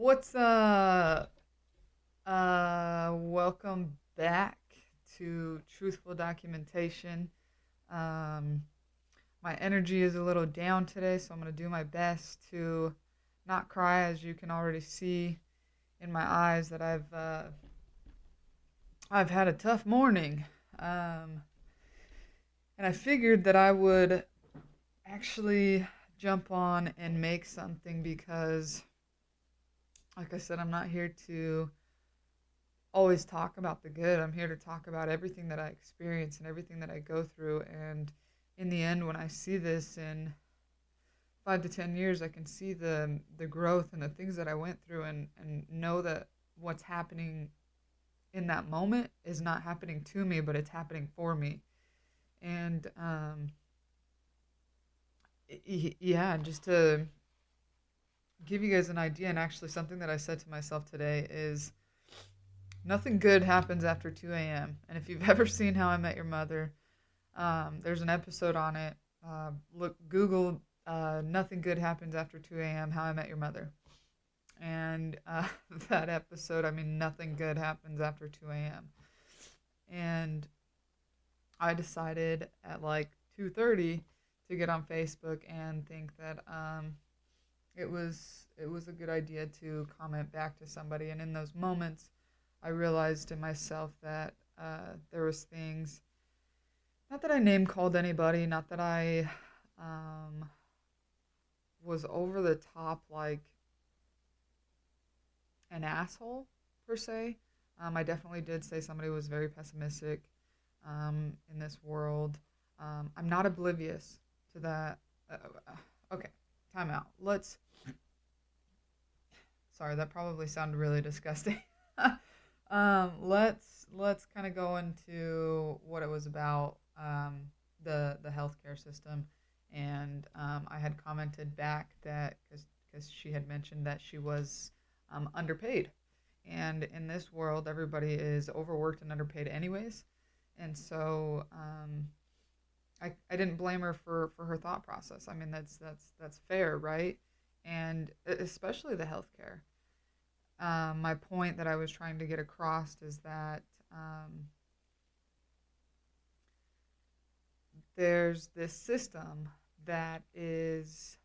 What's welcome back to Truthful Documentation. Um my energy is a little down today, so I'm going to do my best to not cry, as you can already see in my eyes that I've had a tough morning. Um and I figured that I would actually jump on and make something because, like I said, I'm not here to always talk about the good. I'm here to talk about everything that I experience and everything that I go through. And in the end, when I see this in 5 to 10 years, I can see the growth and the things that I went through, and know that what's happening in that moment is not happening to me, but it's happening for me. And yeah, just to give you guys an idea, and actually something that I said to myself today is nothing good happens after 2 a.m. And if you've ever seen How I Met Your Mother, there's an episode on it. Google Nothing Good Happens After 2 a.m. How I Met Your Mother. And that episode, I mean, nothing good happens after 2 a.m. And I decided at like 2:30 to get on Facebook and think that it was a good idea to comment back to somebody. And in those moments, I realized in myself that there was things, not that I name called anybody, not that I um, was over the top like an asshole per se. I definitely did say somebody was very pessimistic in this world. I'm not oblivious to that. Okay, time out. Sorry, that probably sounded really disgusting. Let's kind of go into what it was about, the healthcare system, and I had commented back that because she had mentioned that she was underpaid, and in this world, everybody is overworked and underpaid anyways, and so I didn't blame her for her thought process. I mean, that's fair, right? And especially the healthcare. My point that I was trying to get across is that there's this system that is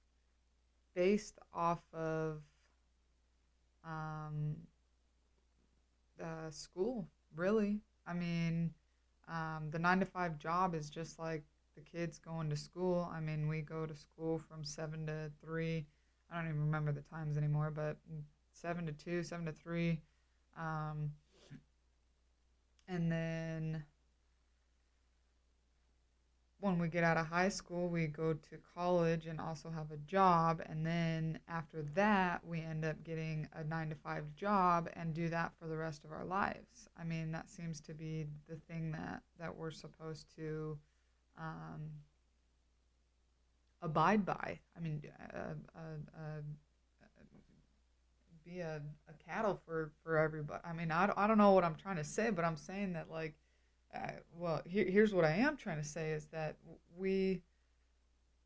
based off of um, school, really. I mean, the 9 to 5 job is just like the kids going to school. I mean, we go to school from 7 to 3. I don't even remember the times anymore, but 7 to 2, 7 to 3. Um, and then when we get out of high school, we go to college and also have a job. And then after that, we end up getting a 9 to 5 job and do that for the rest of our lives. I mean, that seems to be the thing that we're supposed to um, abide by. I mean, be a cattle for everybody. I mean, I don't know what I'm trying to say, but I'm saying that, like, here's what I am trying to say is that we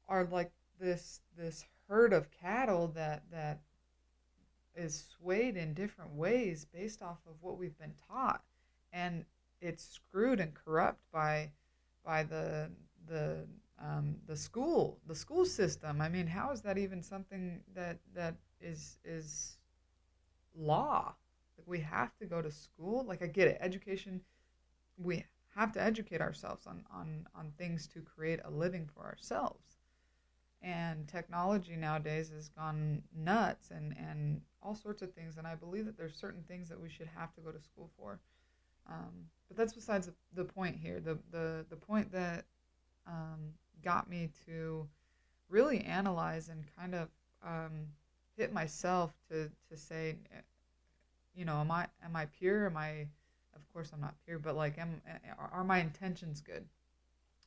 are like this herd of cattle that is swayed in different ways based off of what we've been taught, and it's screwed and corrupt by the school system. I mean, how is that even something that is law? Like, we have to go to school. Like, I get it, education. We have to educate ourselves on things to create a living for ourselves. And technology nowadays has gone nuts, and all sorts of things. And I believe that there's certain things that we should have to go to school for. But that's besides the point here. The point that got me to really analyze and kind of hit myself to say, am I pure? Am I, of course I'm not pure, but like, are my intentions good?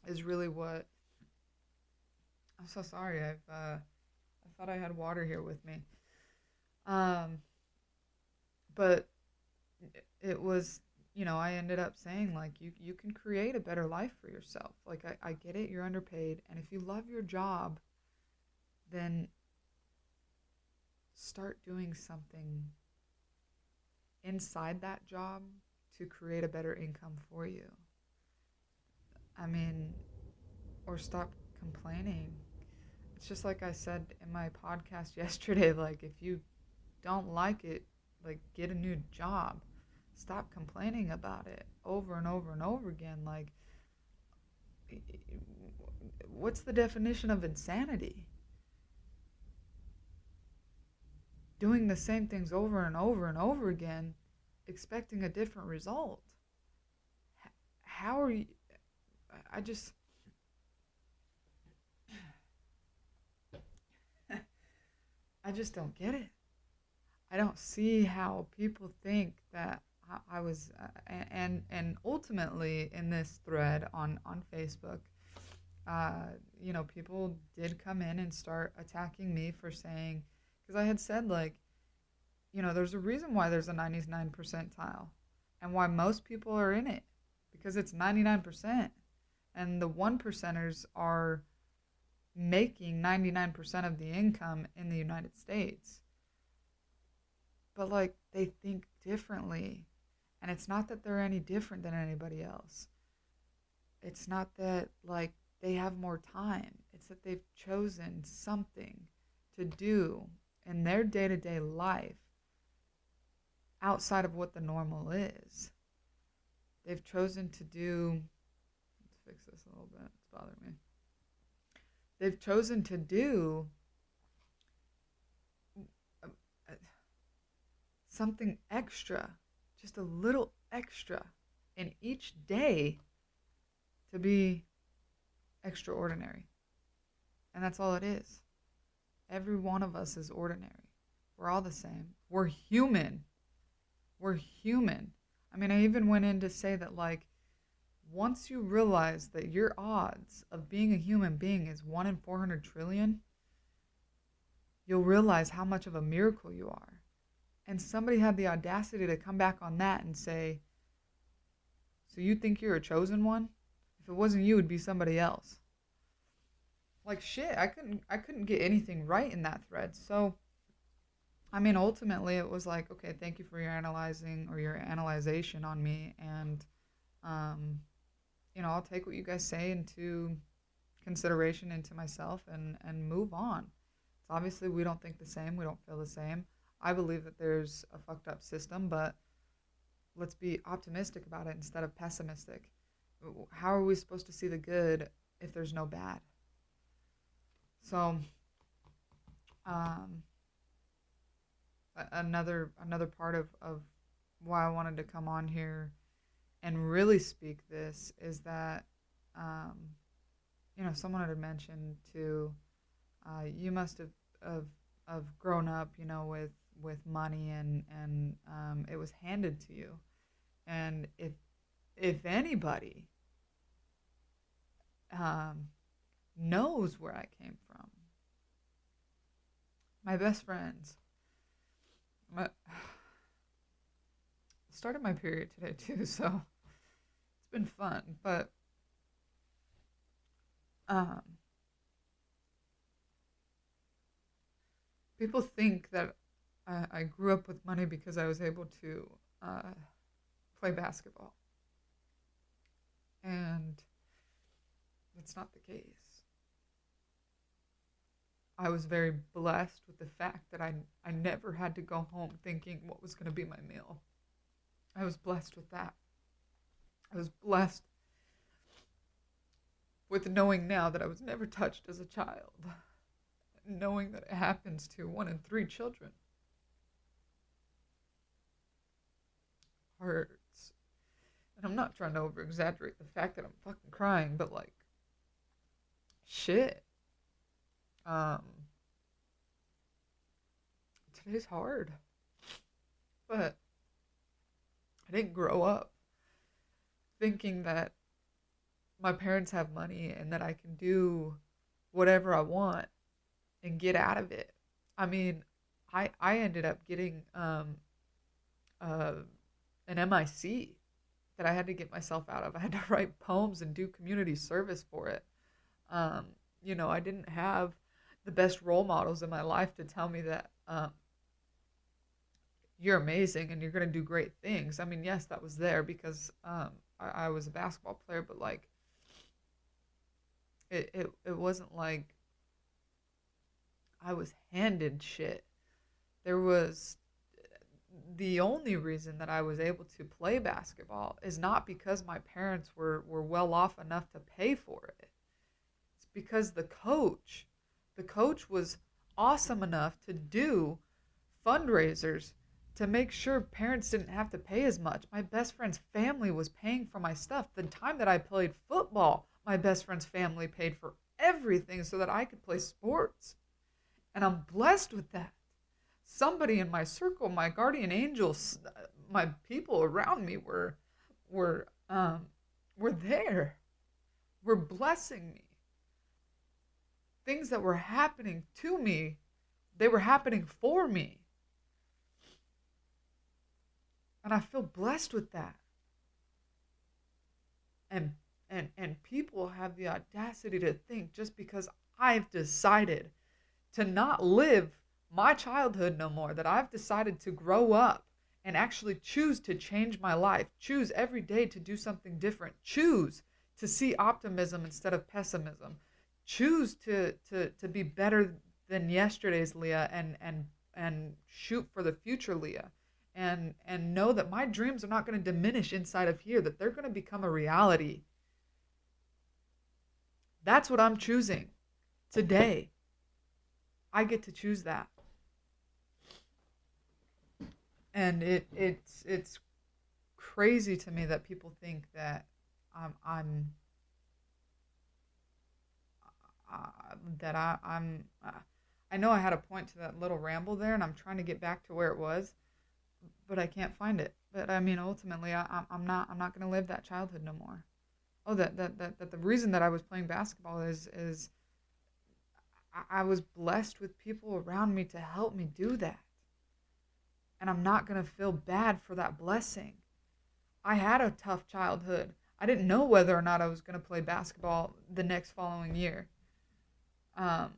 Is really what. I'm so sorry. I thought I had water here with me. Um, but it was, I ended up saying, like, you can create a better life for yourself. Like, I get it, you're underpaid, and if you love your job, then start doing something inside that job to create a better income for you. I mean, or stop complaining. It's just like I said in my podcast yesterday, like if you don't like it, like get a new job. Stop complaining about it over and over and over again. Like, what's the definition of insanity? Doing the same things over and over and over again, expecting a different result. How are you? I just. I just don't get it. I don't see how people think that I was, and ultimately in this thread on Facebook, people did come in and start attacking me for saying, because I had said like, there's a reason why there's a 99 percentile, and why most people are in it, because it's 99%, and the 1%ers are making 99% of the income in the United States. But like they think differently. And it's not that they're any different than anybody else. It's not that like they have more time. It's that they've chosen something to do in their day-to-day life outside of what the normal is. They've chosen to do, let's fix this a little bit, it's bothering me. They've chosen to do something extra, just a little extra in each day to be extraordinary. And that's all it is. Every one of us is ordinary. We're all the same. We're human. We're human. I mean, I even went in to say that, like, once you realize that your odds of being a human being is 1 in 400 trillion, you'll realize how much of a miracle you are. And somebody had the audacity to come back on that and say, so you think you're a chosen one? If it wasn't you, it'd be somebody else. Like shit, I couldn't get anything right in that thread. So, I mean, ultimately it was like, okay, thank you for your analyzing or your analyzation on me. And, I'll take what you guys say into consideration into myself and move on. So obviously we don't think the same. We don't feel the same. I believe that there's a fucked up system, but let's be optimistic about it instead of pessimistic. How are we supposed to see the good if there's no bad? So, another part of why I wanted to come on here and really speak this is that, someone had mentioned too, you must have grown up, with money and it was handed to you. And if anybody knows where I came from, my best friends, started my period today too, so it's been fun, but people think that I grew up with money because I was able to play basketball. And that's not the case. I was very blessed with the fact that I never had to go home thinking what was going to be my meal. I was blessed with that. I was blessed with knowing now that I was never touched as a child. Knowing that it happens to 1 in 3 children. Hurts. And I'm not trying to over-exaggerate the fact that I'm fucking crying, but like, shit. Today's hard. But I didn't grow up thinking that my parents have money and that I can do whatever I want and get out of it. I mean, I ended up getting an MIC that I had to get myself out of. I had to write poems and do community service for it. I didn't have the best role models in my life to tell me that you're amazing and you're going to do great things. I mean, yes, that was there because I was a basketball player, but like it wasn't like I was handed shit. There was the only reason that I was able to play basketball is not because my parents were well off enough to pay for it. It's because the coach was awesome enough to do fundraisers to make sure parents didn't have to pay as much. My best friend's family was paying for my stuff. The time that I played football, my best friend's family paid for everything so that I could play sports. And I'm blessed with that. Somebody in my circle, my guardian angels, my people around me were were there, were blessing me. Things that were happening to me, they were happening for me. And I feel blessed with that. And and people have the audacity to think just because I've decided to not live my childhood no more, that I've decided to grow up and actually choose to change my life, choose every day to do something different, choose to see optimism instead of pessimism, choose to be better than yesterday's Leah and shoot for the future Leah. And know that my dreams are not going to diminish inside of here, that they're going to become a reality. That's what I'm choosing today. I get to choose that. And it's crazy to me that people think that I'm that I'm I know I had a point to that little ramble there, and I'm trying to get back to where it was, but I can't find it. But I mean, ultimately, I'm not going to live that childhood no more. Oh, that the reason that I was playing basketball is I was blessed with people around me to help me do that, and I'm not going to feel bad for that blessing. I had a tough childhood. I didn't know whether or not I was going to play basketball the next following year. Um,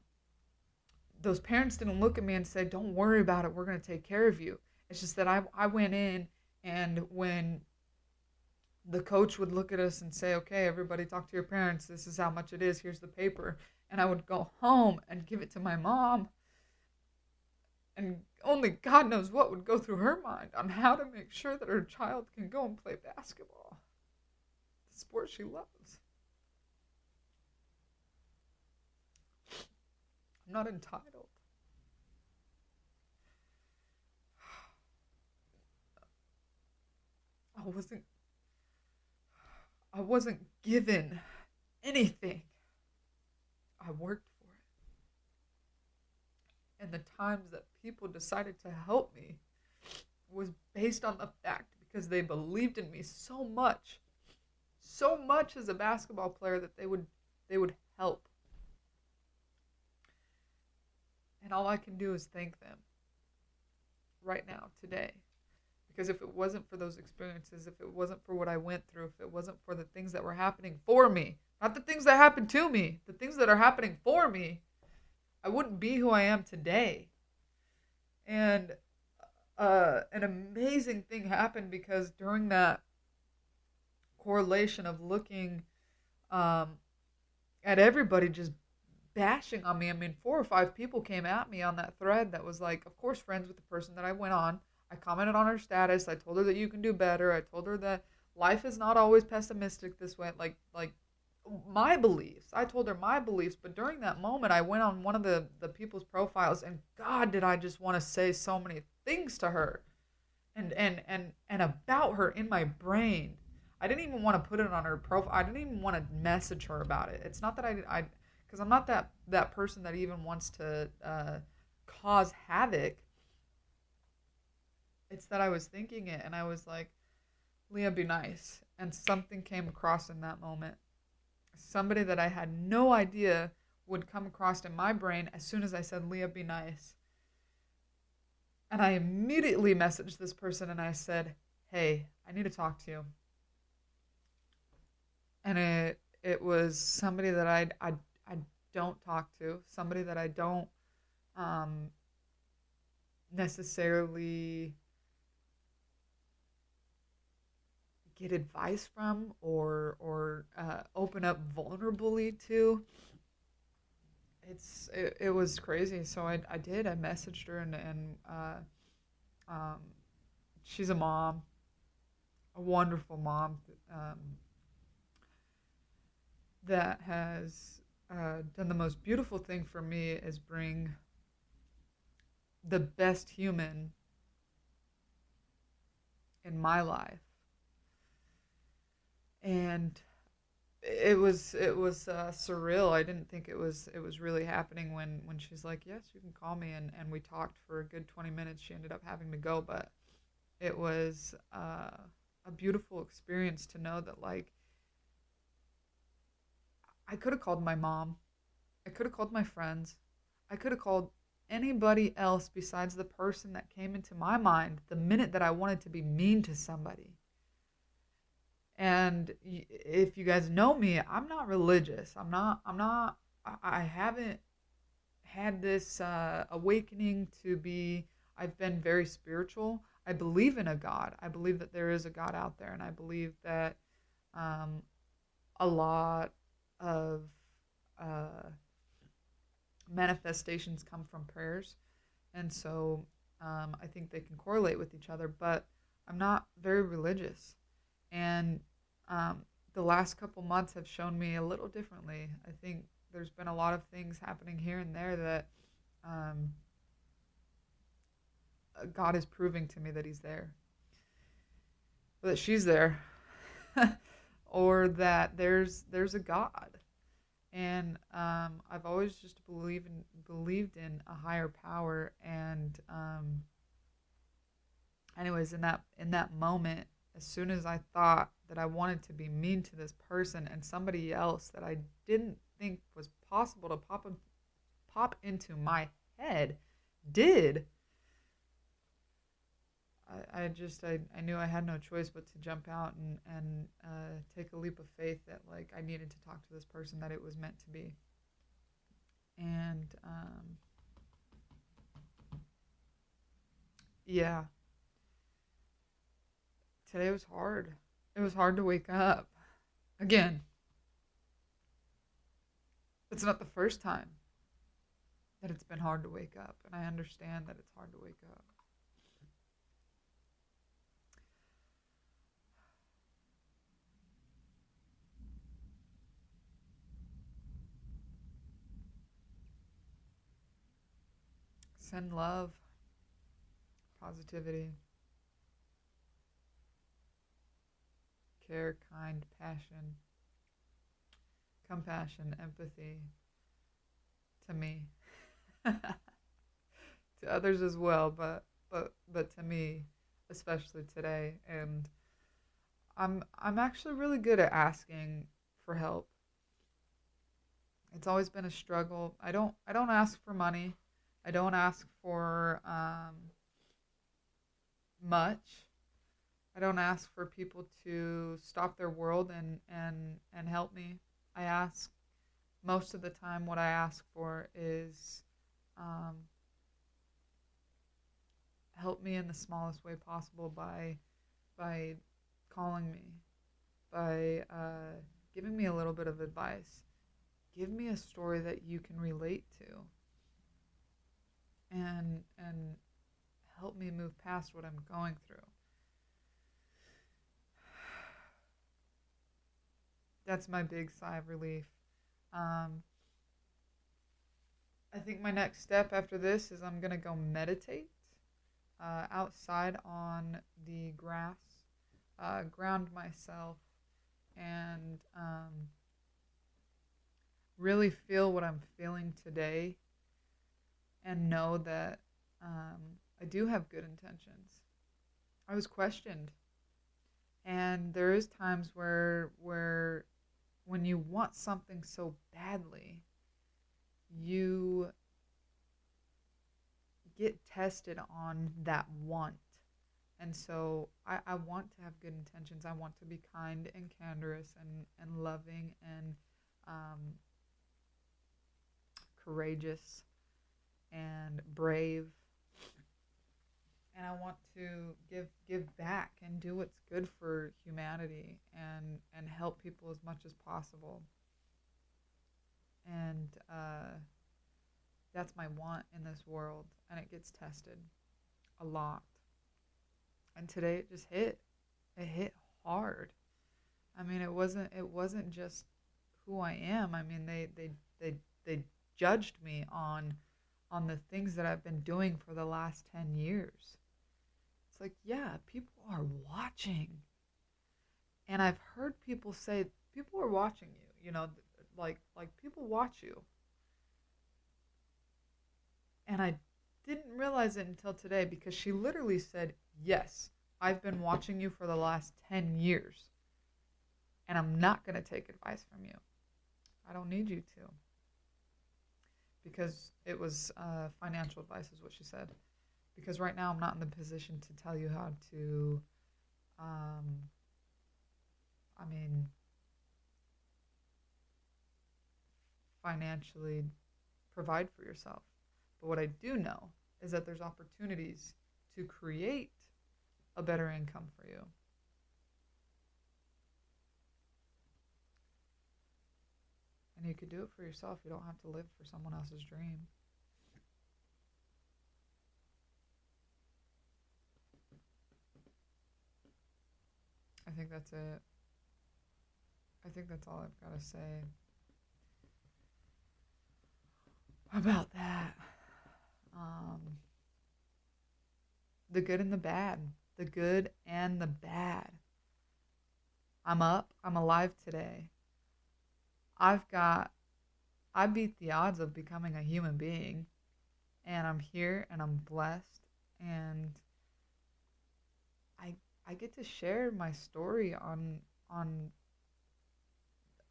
those parents didn't look at me and say, "Don't worry about it. We're going to take care of you." It's just that I went in, and when the coach would look at us and say, "Okay, everybody talk to your parents. This is how much it is. Here's the paper." And I would go home and give it to my mom. And only God knows what would go through her mind on how to make sure that her child can go and play basketball, the sport she loves. I'm not entitled. I wasn't I wasn't given anything. I worked for it. And the times that people decided to help me was based on the fact because they believed in me so much as a basketball player that they would help. And all I can do is thank them right now, today. Because if it wasn't for those experiences, if it wasn't for what I went through, if it wasn't for the things that were happening for me, not the things that happened to me, the things that are happening for me, I wouldn't be who I am today. And an amazing thing happened because during that correlation of looking um, at everybody just bashing on me, I mean, 4 or 5 people came at me on that thread that was like, of course, friends with the person that I went on. I commented on her status. I told her that you can do better. I told her that life is not always pessimistic this way. Like my beliefs. I told her my beliefs, but during that moment, I went on one of the people's profiles, and God, did I just want to say so many things to her, and about her in my brain. I didn't even want to put it on her profile. I didn't even want to message her about it. It's not that because I'm not that person that even wants to cause havoc. It's that I was thinking it, and I was like, Leah, be nice. And something came across in that moment. Somebody that I had no idea would come across in my brain as soon as I said, Leah, be nice. And I immediately messaged this person and I said, hey, I need to talk to you. And it was somebody that I don't talk to, somebody that I don't necessarily get advice from or open up vulnerably to. It was crazy. So I did. I messaged her and um, she's a mom, a wonderful mom um, that has done the most beautiful thing for me is bring the best human in my life. And it was surreal. I didn't think it was really happening when she's like, yes, you can call me, and we talked for a good 20 minutes. She ended up having to go, but it was a beautiful experience to know that, like, I could have called my mom, I could have called my friends, I could have called anybody else besides the person that came into my mind the minute that I wanted to be mean to somebody. And if you guys know me, I'm not religious. I'm not I haven't had this awakening to be. I've been very spiritual. I believe in a God. I believe that there is a God out there, and I believe that um, a lot of uh, manifestations come from prayers, and so I think they can correlate with each other. But I'm not very religious, and um, the last couple months have shown me a little differently. I think there's been a lot of things happening here and there that um, God is proving to me that He's there, or that she's there, or that there's a God. And I've always just believed in a higher power. And anyways, in that moment, as soon as I thought that I wanted to be mean to this person, and somebody else that I didn't think was possible to pop into my head did, I knew I had no choice but to jump out and take a leap of faith that, like, I needed to talk to this person, that it was meant to be. And yeah, today was hard. It was hard to wake up. Again, it's not the first time that it's been hard to wake up, and I understand that it's hard to wake up. Send love, positivity, care, kind, passion, compassion, empathy to me, to others as well, but to me, especially today. And I'm actually really good at asking for help. It's always been a struggle. I don't ask for money. I don't ask for much. I don't ask for people to stop their world and help me. I ask Most of the time, what I ask for is um, help me in the smallest way possible by calling me, by giving me a little bit of advice. Give me a story that you can relate to, and help me move past what I'm going through. That's my big sigh of relief. Um, I think my next step after this is I'm gonna go meditate outside on the grass, ground myself, and really feel what I'm feeling today, and know that I do have good intentions. I was questioned, and there is times where when you want something so badly, you get tested on that want. And so I want to have good intentions. I want to be kind and candorous and loving and um, courageous and brave. and I want to give back and do what's good for humanity and help people as much as possible. And that's my want in this world, and it gets tested a lot. And today it just hit. It hit hard. I mean, it wasn't just who I am. I mean, they judged me on the things that I've been doing for the last 10 years. It's like, yeah, people are watching. And I've heard people say people are watching you, like people watch you. And I didn't realize it until today because she literally said, "Yes, I've been watching you for the last 10 years, and I'm not going to take advice from you. I don't need you to." Because it was financial advice, is what she said. Because right now I'm not in the position to tell you how to, um, I mean, financially provide for yourself. But what I do know is that there's opportunities to create a better income for you. And you could do it for yourself. You don't have to live for someone else's dream. I think that's it. I think that's all I've got to say about that. Um, the good and the bad. The good and the bad. I'm up. I'm alive today. I've got, I beat the odds of becoming a human being. And I'm here and I'm blessed. And I, I get to share my story on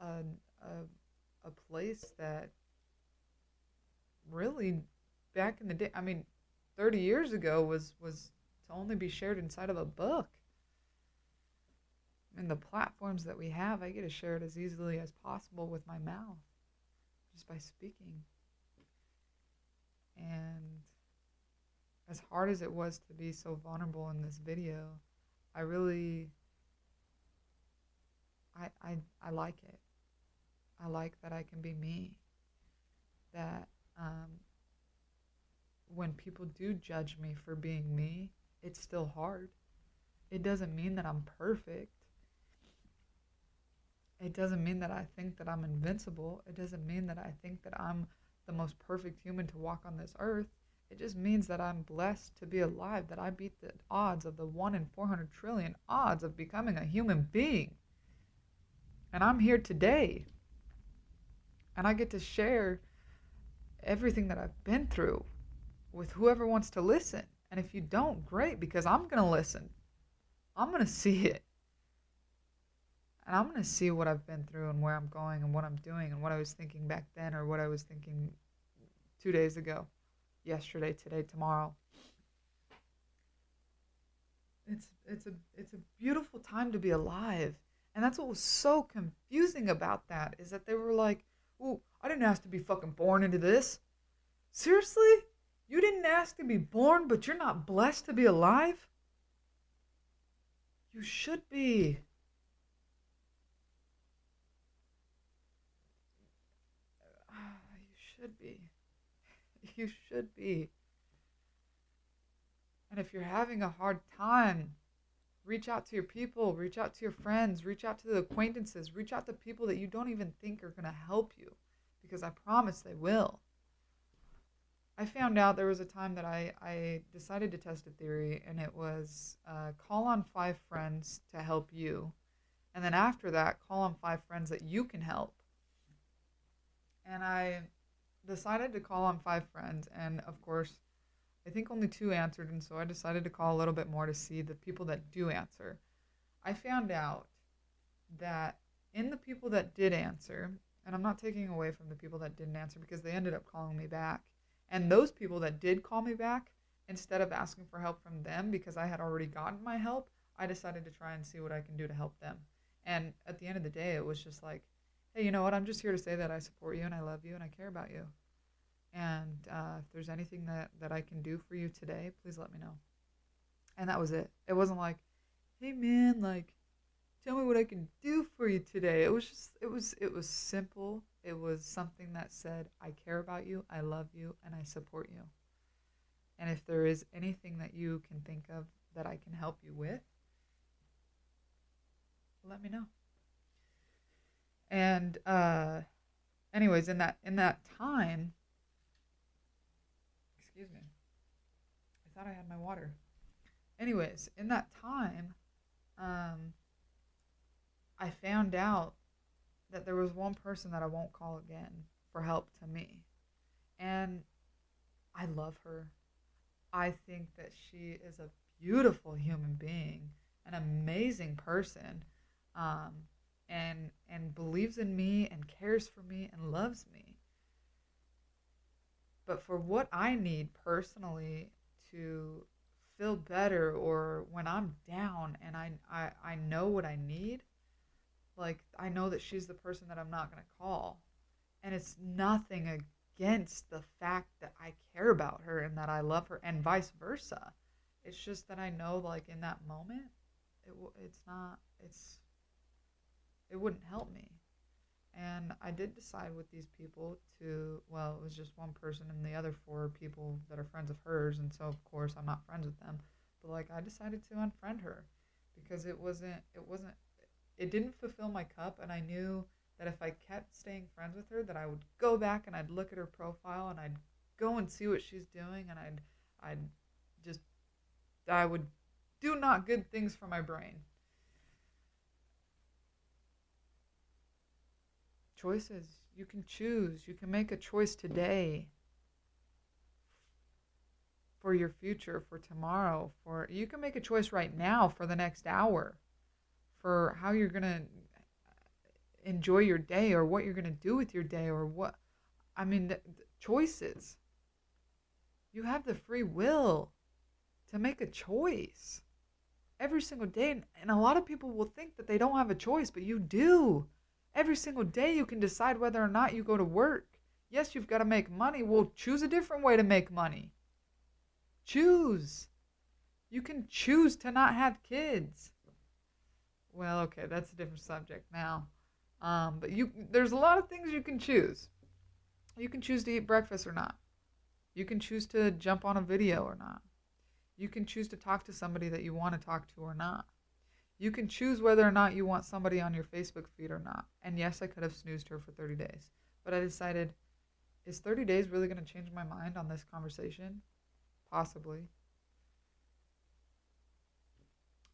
a, a place that really back in the day, I mean, 30 years ago was to only be shared inside of a book. I mean, the platforms that we have, I get to share it as easily as possible with my mouth, just by speaking. And as hard as it was to be so vulnerable in this video, I really, I like it. I like that I can be me. That when people do judge me for being me, it's still hard. It doesn't mean that I'm perfect. It doesn't mean that I think that I'm invincible. It doesn't mean that I think that I'm the most perfect human to walk on this earth. It just means that I'm blessed to be alive, that I beat the odds of the 1 in 400 trillion odds of becoming a human being. And I'm here today. And I get to share everything that I've been through with whoever wants to listen. And if you don't, great, because I'm going to listen. I'm going to see it. And I'm going to see what I've been through and where I'm going and what I'm doing and what I was thinking back then or what I was thinking 2 days ago, yesterday, today, tomorrow. It's a beautiful time to be alive. And that's what was so confusing about that, is that they were like, "Ooh, I didn't ask to be fucking born into this." Seriously? You didn't ask to be born, but you're not blessed to be alive? You should be. You should be. You should be. And if you're having a hard time, reach out to your people, reach out to your friends, reach out to the acquaintances, reach out to people that you don't even think are going to help you, because I promise they will. I found out there was a time that I decided to test a theory, and it was call on 5 friends to help you. And then after that, call on 5 friends that you can help. And I decided to call on 5 friends, and of course, I think only 2 answered, and so I decided to call a little bit more to see the people that do answer. I found out that in the people that did answer, and I'm not taking away from the people that didn't answer because they ended up calling me back, and those people that did call me back, instead of asking for help from them because I had already gotten my help, I decided to try and see what I can do to help them. And at the end of the day, it was just like, hey, you know what? I'm just here to say that I support you and I love you and I care about you. And if there's anything that I can do for you today, please let me know. And that was it. It wasn't like, hey man, like, tell me what I can do for you today. It was just, it was simple. It was something that said, I care about you, I love you, and I support you. And if there is anything that you can think of that I can help you with, let me know. And anyways, in that time, excuse me, I thought I had my water. Anyways, in that time, um, I found out that there was one person that I won't call again for help to me. And I love her. I think that she is a beautiful human being, an amazing person, um, and believes in me and cares for me and loves me. But for what I need personally to feel better, or when I'm down and I know what I need, like I know that she's the person that I'm not going to call. And it's nothing against the fact that I care about her and that I love her, and vice versa. It's just that I know, like, in that moment, it's not, it wouldn't help me. And I did decide with these people to, well, it was just one person and the other four people that are friends of hers, and so of course I'm not friends with them. But like I decided to unfriend her because it didn't fulfill my cup, and I knew that if I kept staying friends with her, that I would go back and I'd look at her profile and I'd go and see what she's doing, and I'd just I would do not good things for my brain. Choices. You can choose. You can make a choice today for your future, for tomorrow, for you can make a choice right now for the next hour, for how you're going to enjoy your day, or what you're going to do with your day, or what I mean the choices. You have the free will to make a choice every single day, and a lot of people will think that they don't have a choice, but you do. Every single day you can decide whether or not you go to work. Yes, you've got to make money. Well, choose a different way to make money. Choose. You can choose to not have kids. Well, okay, that's a different subject now. But there's a lot of things you can choose. You can choose to eat breakfast or not. You can choose to jump on a video or not. You can choose to talk to somebody that you want to talk to or not. You can choose whether or not you want somebody on your Facebook feed or not. And yes, I could have snoozed her for 30 days. But I decided, is 30 days really going to change my mind on this conversation? Possibly.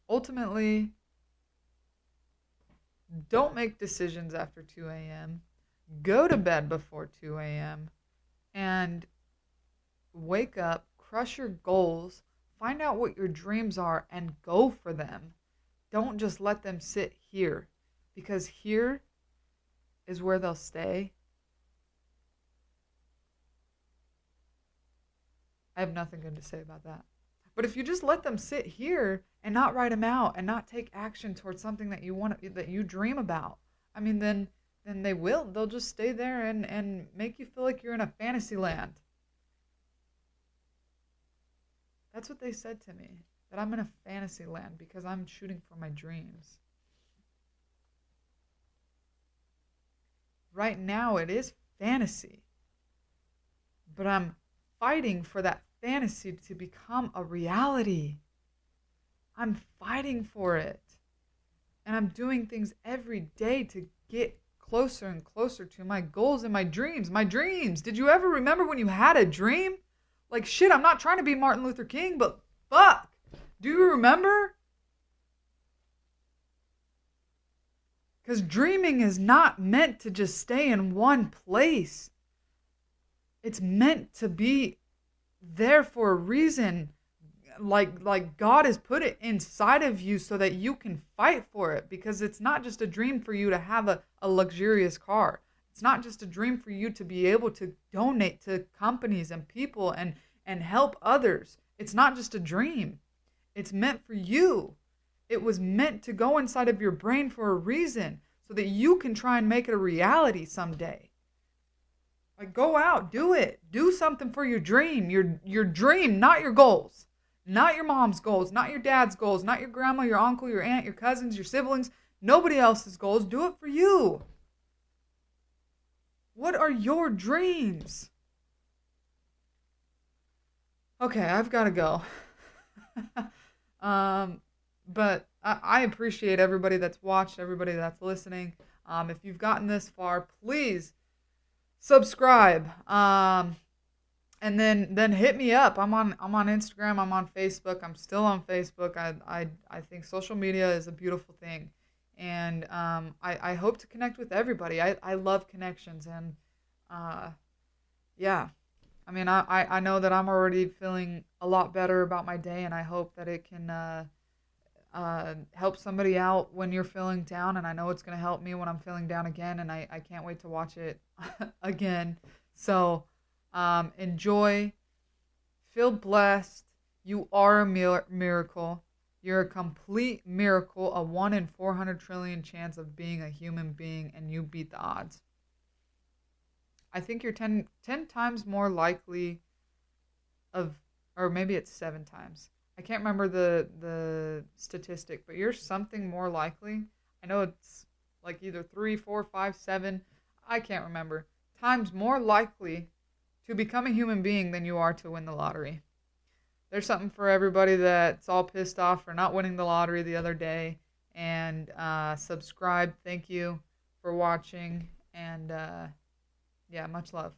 Ultimately, don't make decisions after 2 a.m. Go to bed before 2 a.m. and wake up, crush your goals, find out what your dreams are, and go for them. Don't just let them sit here, because here is where they'll stay. I have nothing good to say about that. But if you just let them sit here and not write them out and not take action towards something that you want, that you dream about, I mean, then they'll just stay there and make you feel like you're in a fantasy land. That's what they said to me, that I'm in a fantasy land because I'm shooting for my dreams. Right now it is fantasy, but I'm fighting for that fantasy to become a reality. I'm fighting for it. And I'm doing things every day to get closer and closer to my goals and my dreams. My dreams. Did you ever remember when you had a dream? Like, shit, I'm not trying to be Martin Luther King, but fuck. Do you remember? Because dreaming is not meant to just stay in one place. It's meant to be there for a reason. Like God has put it inside of you so that you can fight for it. Because it's not just a dream for you to have a luxurious car. It's not just a dream for you to be able to donate to companies and people and help others. It's not just a dream. It's meant for you. It was meant to go inside of your brain for a reason, so that you can try and make it a reality someday. Like, go out, do it. Do something for your dream. Your dream, not your goals. Not your mom's goals, not your dad's goals, not your grandma, your uncle, your aunt, your cousins, your siblings, nobody else's goals. Do it for you. What are your dreams? Okay, I've got to go. um, but I appreciate everybody that's watched, everybody that's listening. If you've gotten this far, please subscribe. And then hit me up. I'm on Instagram. I'm on Facebook. I'm still on Facebook. I think social media is a beautiful thing, and I hope to connect with everybody. I love connections, and uh, yeah. I mean, I know that I'm already feeling a lot better about my day, and I hope that it can help somebody out when you're feeling down. And I know it's going to help me when I'm feeling down again, and I can't wait to watch it again. So enjoy, feel blessed. You are a miracle. You're a complete miracle, a 1 in 400 trillion chance of being a human being, and you beat the odds. I think you're ten times more likely of, or maybe it's 7 times. I can't remember the statistic, but you're something more likely. I know it's like either 3, 4, 5, 7. I can't remember. Times more likely to become a human being than you are to win the lottery. There's something for everybody that's all pissed off for not winning the lottery the other day. And subscribe. Thank you for watching. And yeah, much love.